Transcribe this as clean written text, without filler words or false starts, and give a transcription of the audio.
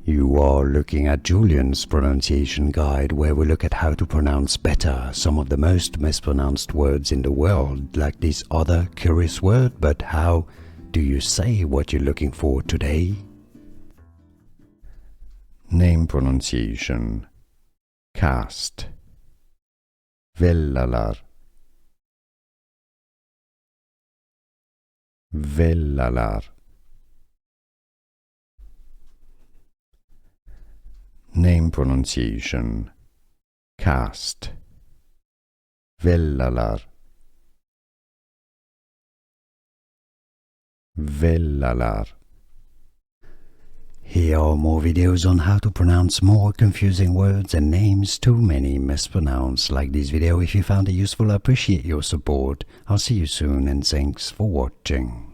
You are looking at Julian's pronunciation guide, where we look at how to pronounce better some of the most mispronounced words in the world, like this other curious word. But how do you say what you're looking for today? Name pronunciation: cast, Vellalar, Vellalar. Name pronunciation: cast, Vellalar, Vellalar. Here are more videos on how to pronounce more confusing words and names too many mispronounced. Like this video if you found it useful. I appreciate your support. I'll see you soon and thanks for watching.